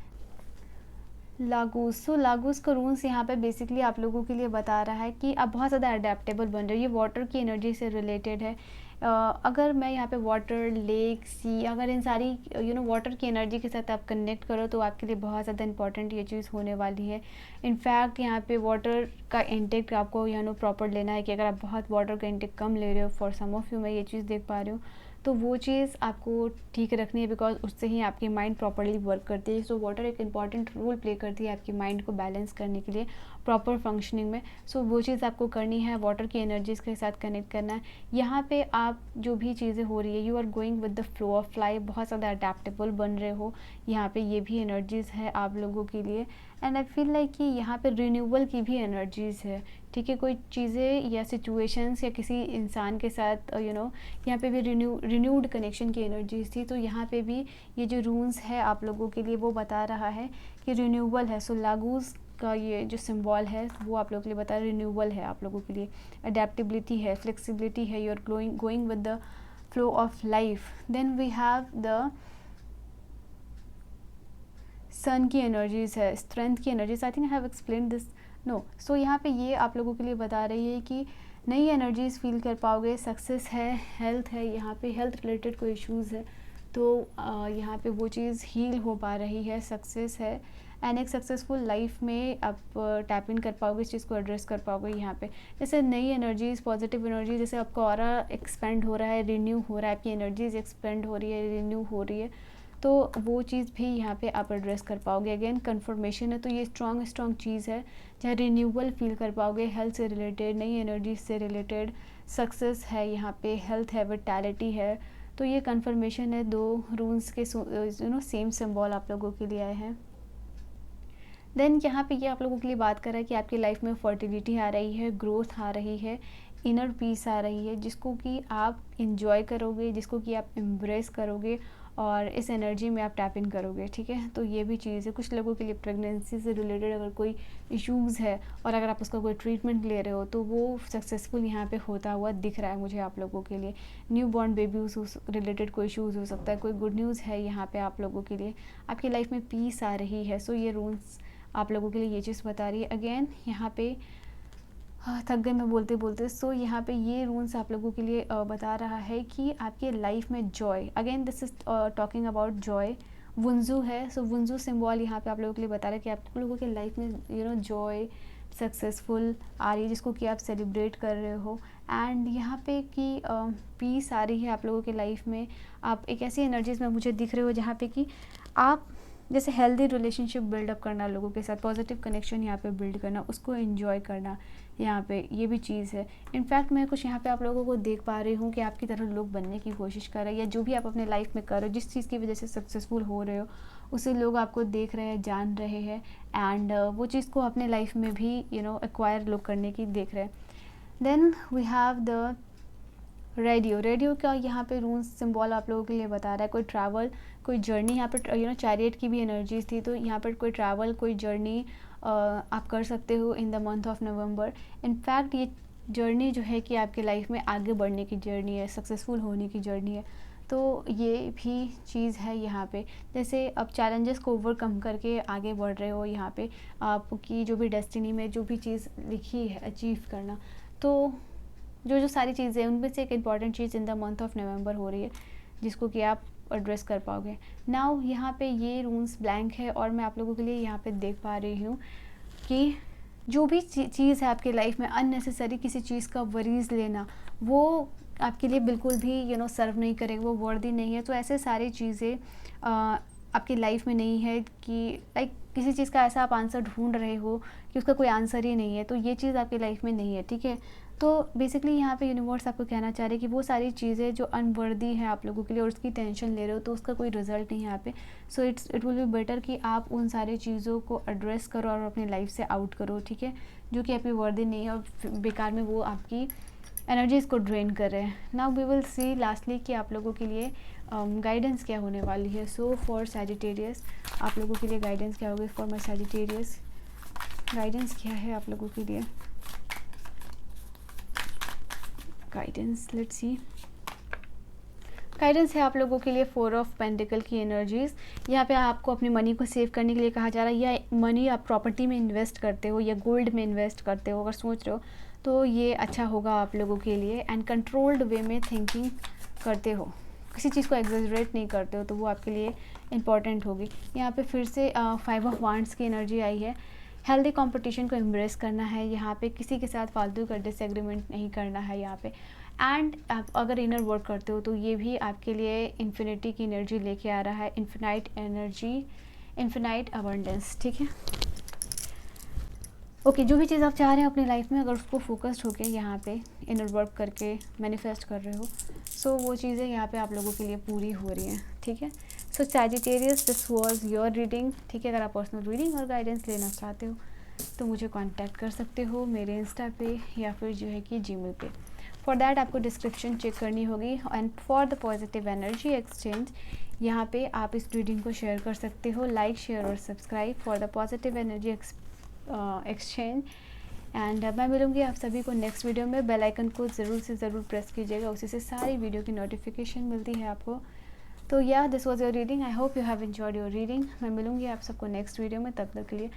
Laguz. So Laguz का रूल्स यहाँ पे बेसिकली आप लोगों के लिए बता रहा है कि आप बहुत ज़्यादा अडेप्टेबल बन रहे हो। ये वाटर की एनर्जी से रिलेटेड है। अगर मैं यहाँ पे वाटर, लेक, सी, अगर इन सारी वाटर की एनर्जी के साथ आप कनेक्ट करो तो आपके लिए बहुत ज़्यादा इंपॉर्टेंट ये चीज़ होने वाली है। इनफैक्ट यहाँ पे वाटर का इंटेक आपको प्रॉपर लेना है कि अगर आप बहुत वाटर का इंटेक कम ले रहे हो, फॉर सम ऑफ यू मैं ये चीज़ देख पा रही हूँ, तो वो चीज़ आपको ठीक रखनी है, बिकॉज उससे ही आपकी माइंड प्रॉपरली वर्क करती है। सो वाटर एक इंपॉर्टेंट रोल प्ले करती है आपकी माइंड को बैलेंस करने के लिए, प्रॉपर फंक्शनिंग में। सो वो चीज़ आपको करनी है, वाटर की एनर्जीज़ के साथ कनेक्ट करना है। यहाँ पे आप जो भी चीज़ें हो रही है, you are going with the flow of life, बहुत ज़्यादा अडेप्टेबल बन रहे हो। यहाँ पे ये भी एनर्जीज़ है आप लोगों के लिए। एंड आई फील लाइक कि यहाँ पे रिन्यूअल की भी एनर्जीज़ है, ठीक है। कोई चीज़ें या सिचुएशंस या किसी इंसान के साथ यहाँ पे भी रिन्यूड कनेक्शन की एनर्जीज थी। तो यहाँ पे भी ये जो रून्स है आप लोगों के लिए वो बता रहा है कि रिन्यूअल है। सो लागूज का ये जो सिंबल है वो आप लोगों के लिए बता रहा है रिन्यूअल है आप लोगों के लिए, अडेप्टेबिलिटी है, फ्लेक्सिबिलिटी है, you are going with the flow of life. Then we have the sun की एनर्जीज है, स्ट्रेंथ की energies. I think I have explain this no. So यहाँ पे ये आप लोगों के लिए बता रही है कि नई एनर्जीज फील कर पाओगे, सक्सेस है, हेल्थ है, यहाँ पे हेल्थ रिलेटेड कोई इश्यूज़ है तो यहाँ पे वो चीज़ हील हो पा रही है, सक्सेस है। एंड एक सक्सेसफुल लाइफ में आप टैप इन कर पाओगे, इस चीज़ को एड्रेस कर पाओगे। यहाँ पे जैसे नई एनर्जीज, पॉजिटिव एनर्जी, जैसे आपका ऑरा एक्सपेंड हो रहा है, रिन्यू हो रहा है, आपकी एनर्जीज एक्सपेंड हो रही है, रिन्यू हो रही है, तो वो चीज़ भी यहाँ पे आप एड्रेस कर पाओगे। अगेन कन्फर्मेशन है, तो ये स्ट्रॉन्ग चीज़ है जहाँ रिन्यूअल फील कर पाओगे, हेल्थ से रिलेटेड, नई एनर्जी से रिलेटेड, सक्सेस है, यहाँ पे हेल्थ है, विटैलिटी है। तो ये कन्फर्मेशन है, दो रून्स के सेम सिंबल आप लोगों के लिए आए हैं। देन यहाँ पे ये आप लोगों के लिए बात कर रहा है कि आपकी लाइफ में फर्टिलिटी आ रही है, ग्रोथ आ रही है, इनर पीस आ रही है, जिसको कि आप इंजॉय करोगे, जिसको कि आप एम्ब्रेस करोगे और इस एनर्जी में आप टैप इन करोगे, ठीक है। तो ये भी चीज़ है। कुछ लोगों के लिए प्रेगनेंसी से रिलेटेड अगर कोई इश्यूज़ है और अगर आप उसका कोई ट्रीटमेंट ले रहे हो तो वो सक्सेसफुल यहाँ पे होता हुआ दिख रहा है मुझे आप लोगों के लिए। न्यू बॉर्न बेबी रिलेटेड कोई इश्यूज़ हो सकता है, कोई गुड न्यूज़ है यहाँ पे आप लोगों के लिए, आपकी लाइफ में पीस आ रही है। सो ये रूल्स आप लोगों के लिए ये चीज़ बता रही है। अगेन यहाँ पे थक गए मैं बोलते बोलते। सो यहाँ पे ये रूल्स आप लोगों के लिए बता रहा है कि आपके लाइफ में joy, again this is talking about joy, Wunjo है। सो वुंजू सिंबल यहाँ पे आप लोगों के लिए बता रहा है कि आप लोगों के लाइफ में जॉय सक्सेसफुल आ रही है, जिसको कि आप सेलिब्रेट कर रहे हो। एंड यहाँ पे कि पीस आ रही है आप लोगों के लाइफ में। आप एक ऐसी एनर्जीज में मुझे दिख रहे हो जहाँ पे कि आप जैसे हेल्दी रिलेशनशिप बिल्डअप करना लोगों के साथ, पॉजिटिव कनेक्शन यहाँ पे बिल्ड करना, उसको एंजॉय करना, यहाँ पे ये भी चीज़ है। इनफैक्ट मैं कुछ यहाँ पे आप लोगों को देख पा रही हूँ कि आपकी तरह लोग बनने की कोशिश कर रहे हैं, या जो भी आप अपने लाइफ में कर रहे हो, जिस चीज़ की वजह से सक्सेसफुल हो रहे हो, उसे लोग आपको देख रहे हैं, जान रहे हैं। एंड वो चीज़ को अपने लाइफ में भी एक्वायर लोग करने की देख रहे हैं। Then we have the radio का यहाँ पे रूल्स सिंबल आप लोगों के लिए बता रहा है कोई ट्रैवल, कोई जर्नी। यहाँ पर चैरियट की भी एनर्जीज थी, तो यहाँ पर कोई ट्रैवल, कोई जर्नी आप कर सकते हो इन the month of November. In fact ये जर्नी जो है कि आपके लाइफ में आगे बढ़ने की जर्नी है, सक्सेसफुल होने की जर्नी है। तो ये भी चीज़ है यहाँ पे। जैसे अब चैलेंजेस को ओवरकम करके आगे बढ़ रहे हो, यहाँ पे आपकी जो भी डेस्टिनी में जो भी चीज़ लिखी है अचीव करना, तो जो सारी चीज़ें हैं उनमें से एक important cheese in the month of नवंबर हो रही है, जिसको कि आप एड्रेस कर पाओगे। नाउ यहाँ पे ये रूल्स ब्लैंक है और मैं आप लोगों के लिए यहाँ पे देख पा रही हूँ कि जो भी चीज़ है आपकी लाइफ में अननेसेसरी किसी चीज़ का वरीज लेना, वो आपके लिए बिल्कुल भी सर्व नहीं करेगा, वो वर्दी नहीं है। तो ऐसे सारी चीज़ें आपकी लाइफ में नहीं है कि लाइक किसी चीज़ का ऐसा आप आंसर ढूंढ रहे हो कि उसका कोई आंसर ही नहीं है, तो ये चीज़ आपकी लाइफ में नहीं है, ठीक है। तो बेसिकली यहाँ पे यूनिवर्स आपको कहना चाह रहे हैं कि वो सारी चीज़ें जो अनवर्दी है आप लोगों के लिए और उसकी टेंशन ले रहे हो, तो उसका कोई रिजल्ट नहीं है यहाँ पे। So it will be better कि आप उन सारी चीज़ों को एड्रेस करो और अपनी लाइफ से आउट करो, ठीक है, जो कि आपकी वर्दी नहीं है और बेकार में वो आपकी एनर्जीज़ को ड्रेन कर रहे हैं। Now we will see lastly कि आप लोगों के लिए गाइडेंस क्या होने वाली है। सो फॉर सैजिटेरियस आप लोगों के लिए गाइडेंस क्या होगी? फॉर माई सैजिटेरियस गाइडेंस क्या है आप लोगों के लिए? Guidance, let's see. गाइडेंस है आप लोगों के लिए 4 ऑफ पेंटिकल की एनर्जीज़। यहाँ पे आपको अपनी मनी को सेव करने के लिए कहा जा रहा है, या मनी आप प्रॉपर्टी में इन्वेस्ट करते हो या गोल्ड में इन्वेस्ट करते हो, अगर सोच रहे हो तो ये अच्छा होगा आप लोगों के लिए। एंड कंट्रोल्ड वे में थिंकिंग करते हो, किसी चीज़ को एग्जैजरेट नहीं करते हो, तो वो आपके लिए इम्पॉर्टेंट होगी। यहाँ पे फिर से 5 ऑफ वांड्स की एनर्जी आई है। हेल्दी कंपटीशन को एम्ब्रेस करना है, यहाँ पे किसी के साथ फालतू का डिसएग्रीमेंट नहीं करना है यहाँ पे। एंड आप अगर इनर वर्क करते हो तो ये भी आपके लिए इन्फिनिटी की एनर्जी लेके आ रहा है, इन्फिनाइट एनर्जी, इन्फिनाइट अबंडेंस, ठीक है। ओके जो भी चीज़ आप चाह रहे हैं अपनी लाइफ में, अगर उसको फोकस्ड होके यहाँ पे इनर वर्क करके मैनिफेस्ट कर रहे हो, सो वो चीज़ें यहाँ पे आप लोगों के लिए पूरी हो रही हैं, ठीक है। So Sagittarius, this was your reading, ठीक है। अगर आप पर्सनल रीडिंग और गाइडेंस लेना चाहते हो तो मुझे कांटेक्ट कर सकते हो मेरे इंस्टा पे या फिर जो है कि जीमेल पे। फॉर दैट आपको डिस्क्रिप्शन चेक करनी होगी। And for the positive energy exchange, यहाँ पे आप इस रीडिंग को शेयर कर सकते हो, लाइक शेयर और subscribe for the positive energy exchange. And मैं मिलूँगी आप सभी को नेक्स्ट वीडियो में। बेल आइकन को ज़रूर से ज़रूर प्रेस कीजिएगा, उसी से सारी वीडियो की नोटिफिकेशन मिलती है आपको। तो या this was your reading, I hope you have enjoyed your reading. मैं मिलूँगी आप सबको नेक्स्ट वीडियो में, तब तक के लिए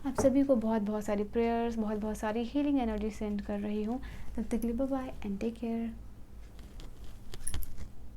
आप सभी को बहुत बहुत सारी प्रेयर्स, बहुत बहुत सारी हीलिंग एनर्जी सेंड कर रही हूँ। तब तक के लिए bye bye and take care.